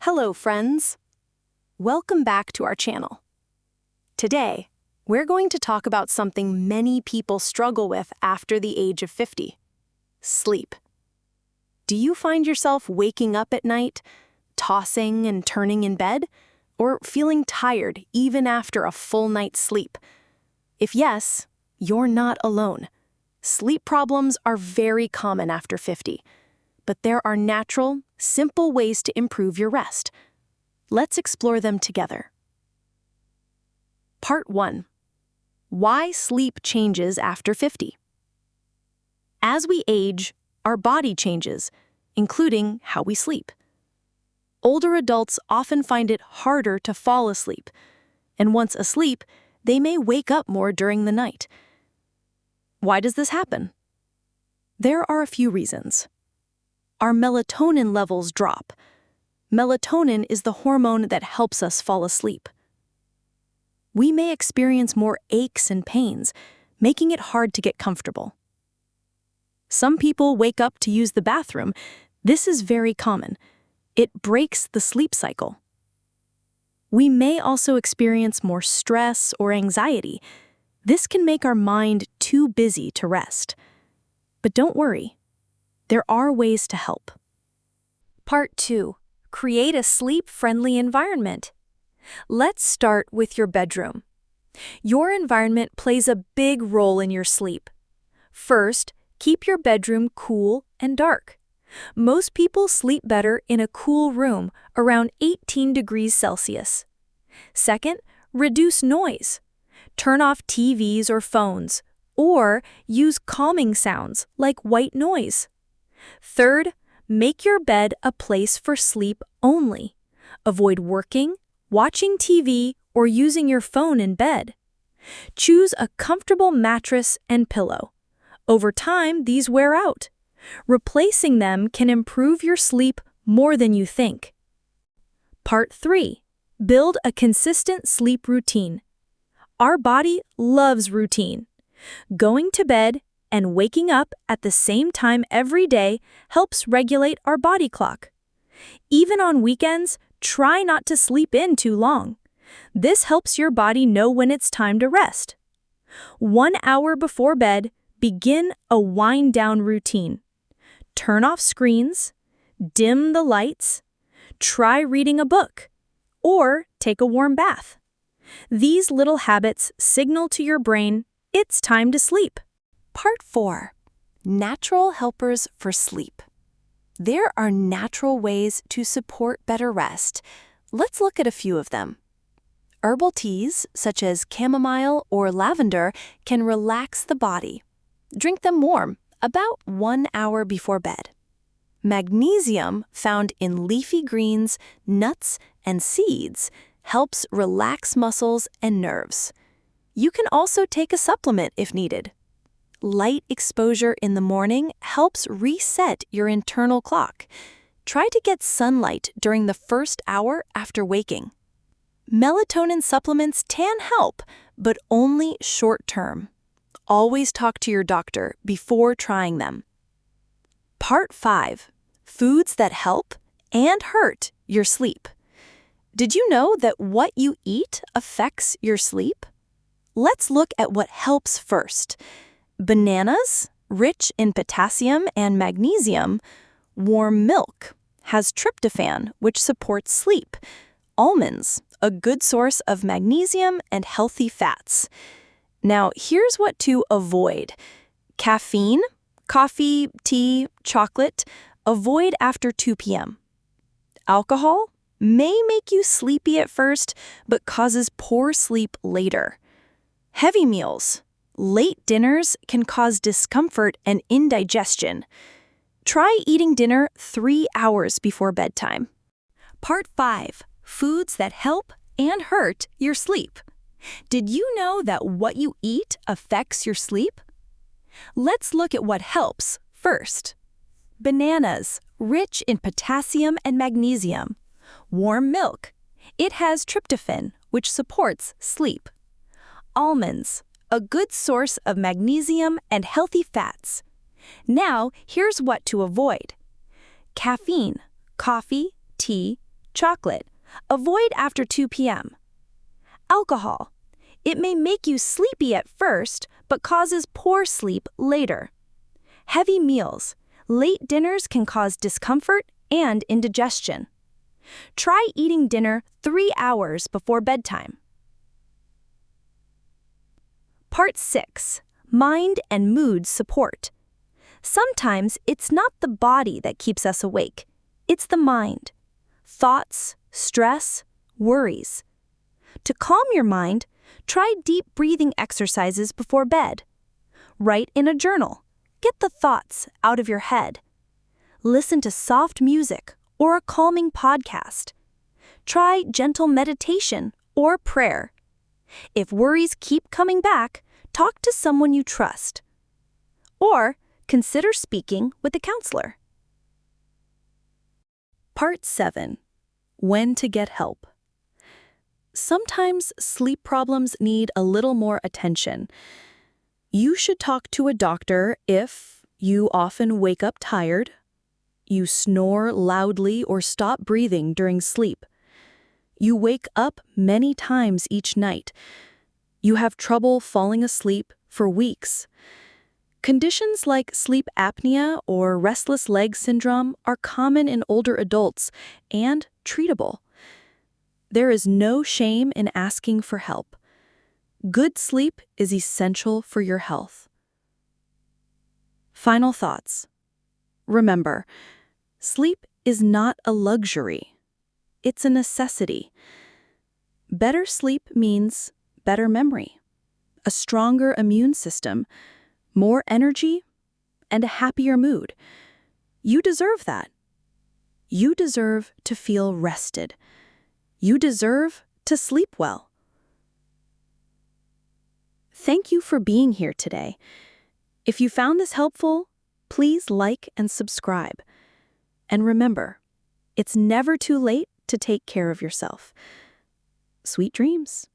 Hello, friends. Welcome back to our channel. Today, we're going to talk about something many people struggle with after the age of 50: sleep. Do you find yourself waking up at night, tossing and turning in bed, or feeling tired even after a full night's sleep? If yes, you're not alone. Sleep problems are very common after 50, but there are natural, simple ways to improve your rest. Let's explore them together. Part 1. Why sleep changes after 50. As we age, our body changes, including how we sleep. Older adults often find it harder to fall asleep, and once asleep, they may wake up more during the night. Why does this happen? There are a few reasons. Our melatonin levels drop. Melatonin is the hormone that helps us fall asleep. We may experience more aches and pains, making it hard to get comfortable. Some people wake up to use the bathroom. This is very common. It breaks the sleep cycle. We may also experience more stress or anxiety. This can make our mind too busy to rest. But don't worry. There are ways to help. Part 2. Create a sleep-friendly environment. Let's start with your bedroom. Your environment plays a big role in your sleep. First, keep your bedroom cool and dark. Most people sleep better in a cool room around 18 degrees Celsius. Second, reduce noise. Turn off TVs or phones, or use calming sounds like white noise. Third, make your bed a place for sleep only. Avoid working, watching TV, or using your phone in bed. Choose a comfortable mattress and pillow. Over time, these wear out. Replacing them can improve your sleep more than you think. Part 3. Build a consistent sleep routine. Our body loves routine. Going to bed and waking up at the same time every day helps regulate our body clock. Even on weekends, try not to sleep in too long. This helps your body know when it's time to rest. 1 hour before bed, begin a wind-down routine. Turn off screens, dim the lights, try reading a book, or take a warm bath. These little habits signal to your brain it's time to sleep. Part 4. Natural helpers for sleep. There are natural ways to support better rest. Let's look at a few of them. Herbal teas, such as chamomile or lavender, can relax the body. Drink them warm, about 1 hour before bed. Magnesium, found in leafy greens, nuts, and seeds, helps relax muscles and nerves. You can also take a supplement if needed. Light exposure in the morning helps reset your internal clock. Try to get sunlight during the first hour after waking. Melatonin supplements can help, but only short-term. Always talk to your doctor before trying them. Part 5. Foods that help and hurt your sleep. Did you know that what you eat affects your sleep? Let's look at what helps first. Bananas, rich in potassium and magnesium. Warm milk has tryptophan, which supports sleep. Almonds, a good source of magnesium and healthy fats. Now, here's what to avoid. Caffeine, coffee, tea, chocolate, avoid after 2 p.m. Alcohol may make you sleepy at first, but causes poor sleep later. Heavy meals, late dinners can cause discomfort and indigestion. Try eating dinner 3 hours before bedtime. Part 5. Foods that help and hurt your sleep. Did you know that what you eat affects your sleep? Let's look at what helps first. Bananas, rich in potassium and magnesium. Warm milk. It has tryptophan, which supports sleep. Almonds, a good source of magnesium and healthy fats. Now, here's what to avoid. Caffeine, coffee, tea, Chocolate. Avoid after 2 p.m. Alcohol. It may make you sleepy at first, but causes poor sleep later. Heavy meals. Late dinners can cause discomfort and indigestion. Try eating dinner 3 hours before bedtime. Part 6. Mind and mood support. Sometimes it's not the body that keeps us awake. It's the mind. Thoughts, stress, worries. To calm your mind, try deep breathing exercises before bed. Write in a journal. Get the thoughts out of your head. Listen to soft music or a calming podcast. Try gentle meditation or prayer. If worries keep coming back, talk to someone you trust. Or consider speaking with a counselor. Part 7. When to get help. Sometimes sleep problems need a little more attention. You should talk to a doctor if you often wake up tired, you snore loudly or stop breathing during sleep, you wake up many times each night, you have trouble falling asleep for weeks. Conditions like sleep apnea or restless leg syndrome are common in older adults and treatable. There is no shame in asking for help. Good sleep is essential for your health. Final thoughts. Remember, sleep is not a luxury. It's a necessity. Better sleep means better memory, a stronger immune system, more energy, and a happier mood. You deserve that. You deserve to feel rested. You deserve to sleep well. Thank you for being here today. If you found this helpful, please like and subscribe. And remember, it's never too late to take care of yourself. Sweet dreams.